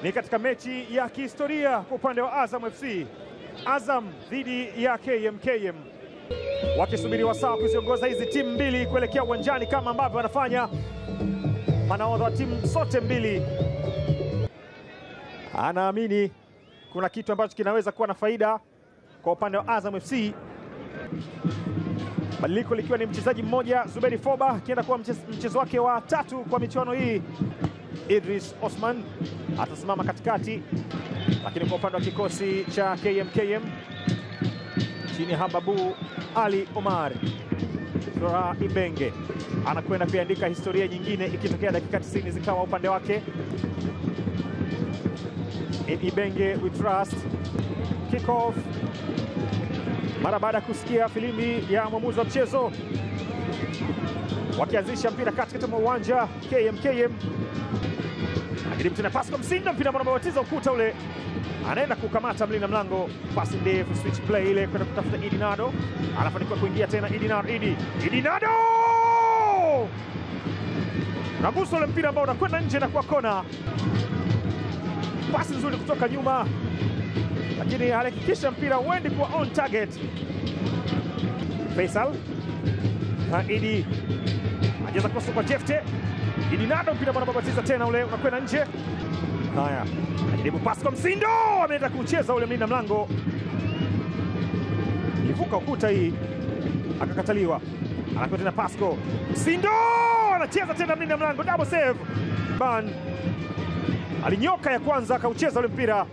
Ni katika mechi ya kihistoria kwa upande wa Azam FC. Azam dhidi ya KMKM, wakisubiri wasaa kuziongoza hizi timu mbili kuelekea uwanjani kama ambavyo wanafanya manahodha wa timu zote mbili. Anaamini kuna kitu ambacho kinaweza kuwa na faida kwa upande wa Azam FC. Badiliko likiwa ni mchezaji mmoja, Zuberi Foba akienda kuwa mchezo wake wa 3 kwa michuano hii. Idris Osman atasimama katikati, lakini kwa upande wa kikosi cha KMKM chini ya Hababu Ali Omar, Flora Ibenge anakwenda kuandika historia nyingine ikitokea dakika 90 zikawa upande wake. Ibenge we trust. Kick off mara baada ya kusikia filimbi ya mwamuzi wa mchezo, wakianzisha mpira katikati mwa uwanja KMKM. Lakini tena pasi kwa Msindo, mpira ambao unabatiza ukuta ule, anaenda kukamata mlinda mlango, pasi ndefu, switch play ile kwenda kutafuta Idi Nado, anafanikiwa kuingia tena Idi Nado nagusa ule mpira ambao unakwenda nje na kwa kona. Pasi nzuri kutoka nyuma, lakini alihakikisha mpira uendi kwa on target. Faisal Idi anajeza kosa kwa Jefte. Idi Nado, mpira ambao unabatiza tena ule unakwenda nje. Haya, anajaribu pasi kwa Msindo, ameenda kucheza ule mlinda mlango, ilivuka ukuta hii akakataliwa. Anakwenda tena Pasco, Msindo anacheza tena mlinda mlango, double save. Ban alinyoka ya kwanza akaucheza ule mpira,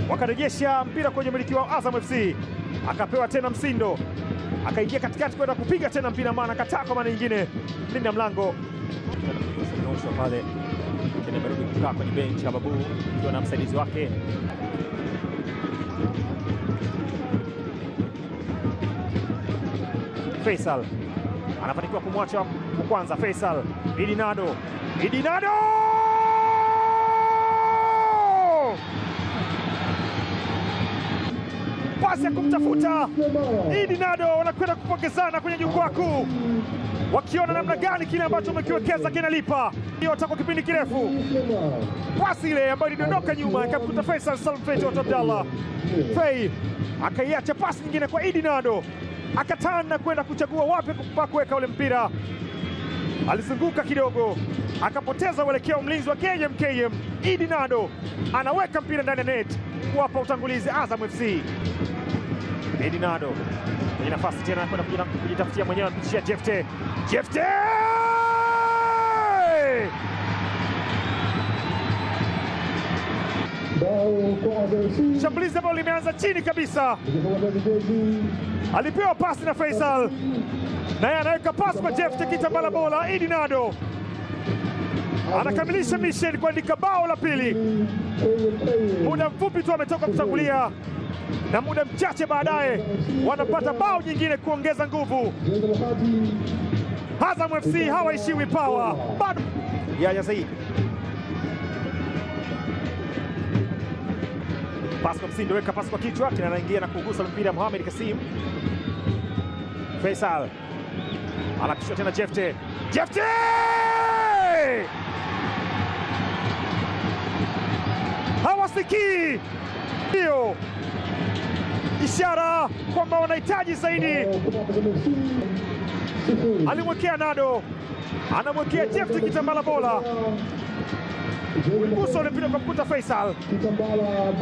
wakarejesha mpira kwenye miliki wa Azam FC, akapewa tena Msindo, akaingia katikati kwenda kupiga tena mpira, maana kataa kwa maana nyingine mlinda mlango pale tena amerudi kukaa kwenye bench Hababu akiwa na msaidizi wake. Faisal anafanikiwa kumwacha kwanza. Faisal, Idi Nado pasi ya kumtafuta Idi Nado, wanakwenda kupokezana kwenye jukwaa kuu, wakiona namna gani kile ambacho wamekiwekeza kinalipa. Hiyo kwa kipindi kirefu, pasi ile ambayo ilidondoka nyuma ikamkuta Faisal Salum Feitoto Abdallah. Fei akaiacha pasi nyingine kwa Idi Nado, akatana kwenda kuchagua wapi pa kuweka ule mpira. Alizunguka kidogo, akapoteza uelekeo mlinzi wa KMKM. Idi Nado anaweka mpira ndani ya net kuwapa utangulizi Azam FC. Idi Nado kwenye nafasi tena kwenda kujitafutia mwenyewe, anapitishia Jefte. Shambulizi ambalo limeanza chini kabisa, alipewa pasi na Faisal, naye anaweka pasi kwa Jefte kitambala bola. Idi Nado anakamilisha mission kuandika bao la pili. Muda mfupi tu ametoka kutangulia, na muda mchache baadaye wanapata bao nyingine kuongeza nguvu. Azam FC hawaishiwi power bado. Yahya Said, pasi kwa Msindo, weka pasi kwa kichwa, tena anaingia na kugusa mpira Mohamed Kasim. Faisal anapishwa tena Jefte hawasikii, ndio ishara kwamba wanahitaji zaidi. Alimwekea Nado, anamwekea Jefte kitambala bola, gusa ule mpira kumkuta Faisal,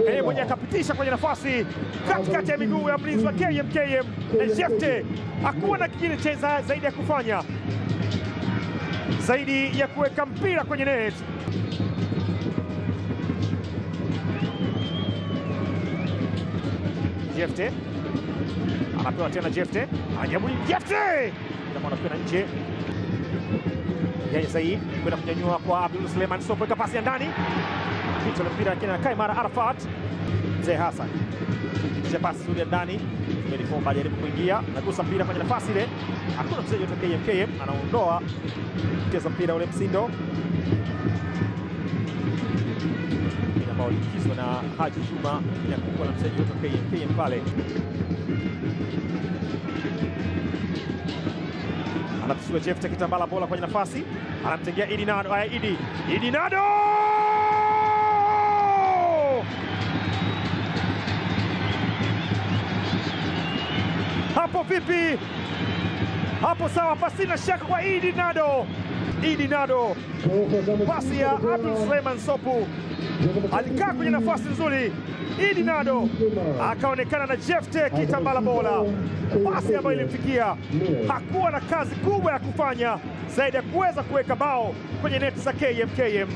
yeye mwenye akapitisha kwenye nafasi katikati ya miguu ya mlinzi wa KMKM, na Jefte hakuwa na kingine cha zaidi ya kufanya zaidi ya kuweka mpira kwenye net. Jefte anapewa tena, Jefte kama anakwenda nje. Yahya Said kwenda kunyanyua kwa Abdul Suleiman Sopo, weka pasi ya ndani, picha ile mpira kina Kaimara Arafat. Mzee Hassan kisha pasi nzuri ya ndani, Foba ajaribu kuingia, nagusa mpira kwenye nafasi ile, hakuna mchezaji wa KMKM, anaondoa cheza mpira ule Msindo ambao ulikizwa na Haji Juma, inakuwa na mchezaji wa KMKM pale. Anapishwa Jefte kitambala bola kwenye nafasi, anamtengea Idi Nado. Idi Nado vipi? Hapo sawa, pasina shaka kwa Idi Nado. Idi Nado, pasi ya Abdul Suleiman Sopu, alikaa kwenye nafasi nzuri. Idi Nado akaonekana na Jefte Kitambala Bola, pasi ambayo ilimfikia. Hakuwa na kazi kubwa ya kufanya zaidi ya kuweza kuweka bao kwenye neti za KMKM.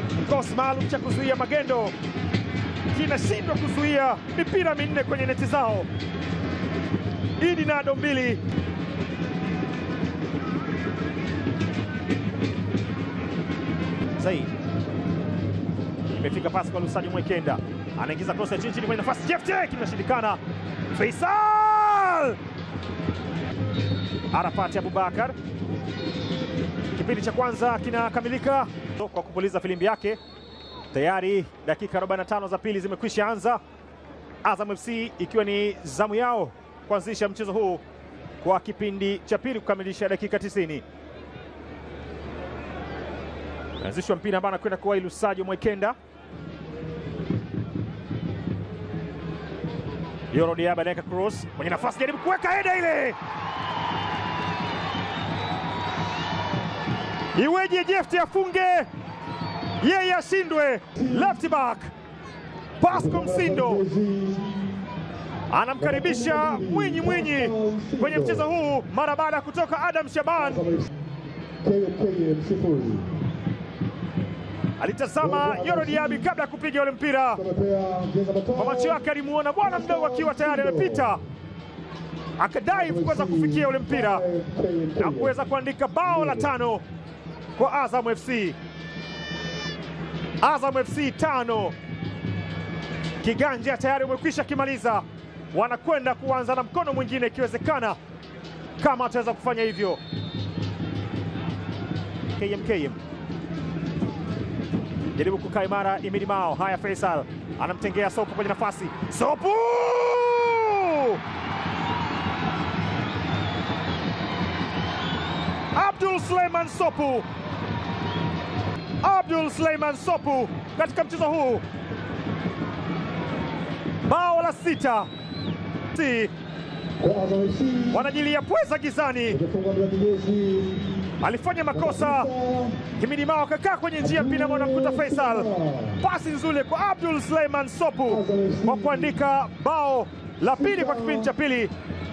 Kikosi maalum cha kuzuia magendo kinashindwa kuzuia mipira minne kwenye neti zao. Idi Nado 2. Zaid imefika pasi kwa Lusajo Mwekenda, anaingiza cross ya chini kwenye nafasi. Jefte kinashindikana. Faisal Arafati Abubakar. Kipindi cha kwanza kinakamilika kwa kupuliza filimbi yake. Tayari dakika 45 za pili zimekwisha anza. Azam FC ikiwa ni zamu yao kuanzisha mchezo huu kwa kipindi cha pili kukamilisha dakika 90. Anzishwa mpira ambao anakwenda kwa Lusajo Mwekenda. Yoro Diaba anaweka cross kwenye nafasi, jaribu kuweka header ile. Iweje Jefte afunge, yeye ashindwe? Left back Pasco Msindo anamkaribisha Mwinyi kwenye mchezo huu mara baada ya kutoka Adam Shaban. Alitazama Yoro Diaby kabla ya kupiga ule mpira. Kwa macho yake alimuona bwana mdogo akiwa tayari amepita, akadai kuweza kufikia ule mpira na kuweza kuandika bao la 5 kwa Azam FC. Azam FC 5. Kiganja tayari umekwisha kimaliza, wanakwenda kuanza na mkono mwingine ikiwezekana, kama ataweza kufanya hivyo. KMKM jaribu kukaa imara, Imidi Mao. Haya, Faisal anamtengea Sopu kwenye nafasi. Sopu! Abdul Suleiman Sopu. Abdul Suleiman Sopu katika mchezo huu, bao la 6. Wanajilia pweza gizani. Alifanya makosa Imidi Mao, akakaa kwenye njia mpira ambao anamkuta Faisal. Pasi nzuri kwa Abdul Suleiman Sopu kwa kuandika bao la pili kwa kipindi cha pili,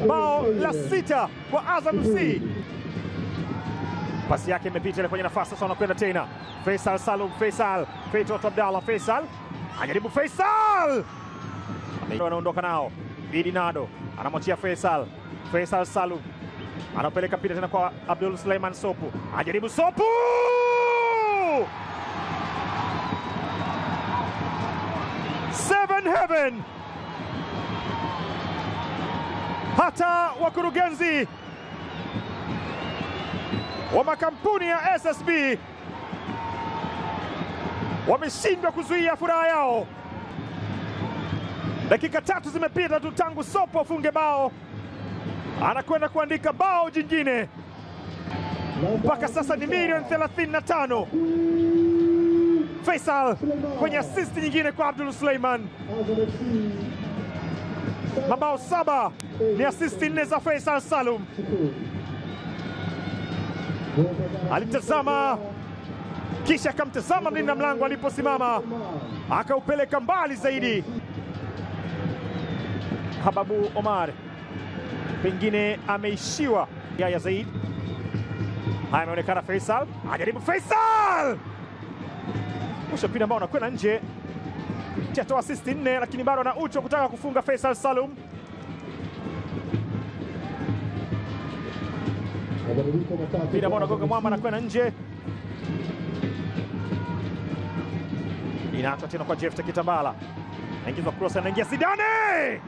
bao la 6 kwa Azam FC. Pasi yake imepita ile kwenye nafasi, sasa anakwenda tena Faisal Salum. Faisal Feitoto Abdallah. Faisal anajaribu, Faisal anaondoka nao. Idi Nado anamwachia Faisal. Faisal Salum anapeleka pita tena kwa Abdul Suleiman Sopu. Anajaribu Sopu! Seven Heaven. Hata wakurugenzi wa makampuni ya SSB wameshindwa kuzuia furaha yao. Dakika 3 zimepita tu tangu Sopu afunge bao, anakwenda kuandika bao jingine. Mpaka sasa ni milioni 35. Faisal kwenye assist nyingine kwa Abdul Suleiman. Mabao 7 ni assist 4 za Faisal Salum. Alitazama kisha akamtazama mlinda mlango aliposimama, akaupeleka mbali zaidi. Hababu Omar pengine ameishiwa ya Zaid. Haya, ameonekana Faisal, ajaribu Faisal, mpira ambao unakwenda nje. Chatoa assist 4 lakini bado ana ucho kutaka kufunga Faisal Salum. Mpira ambao unagonga mwamba, anakwenda nje. Inaachwa tena kwa Jefte Kitambala, anaingizwa cross, anaingia Zidane.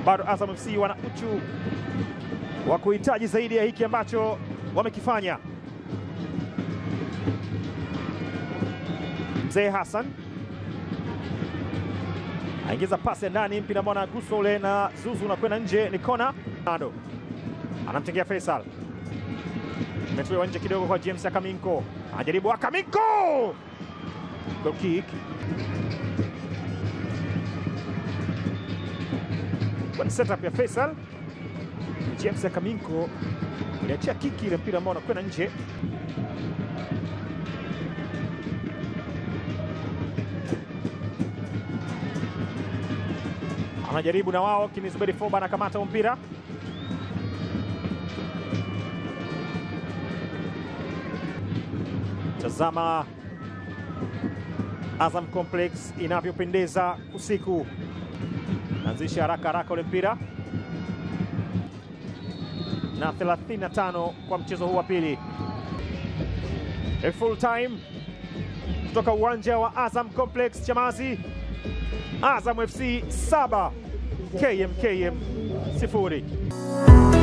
Bado Azam FC wana uchu wa kuhitaji zaidi ya hiki ambacho wamekifanya. Mzee Hassan aingiza pasi ndani, mpira ambao anaguswa ule na Zuzu unakwenda nje, ni kona. Nado anamtengea Faisal, imetolewa nje kidogo kwa James Akaminko, anajaribu Akaminko, goal kick. Kwa setup ya Faisal. James Kaminko iliachia kiki ile mpira ambao unakwenda nje. Anajaribu na wao, lakini Zuberi Foba anakamata mpira. Tazama Azam Complex inavyopendeza usiku. Anzisha haraka ule mpira. Na 35 kwa mchezo huu wa pili. A full time kutoka uwanja wa Azam Complex Chamazi. Azam FC 7 KMKM 0.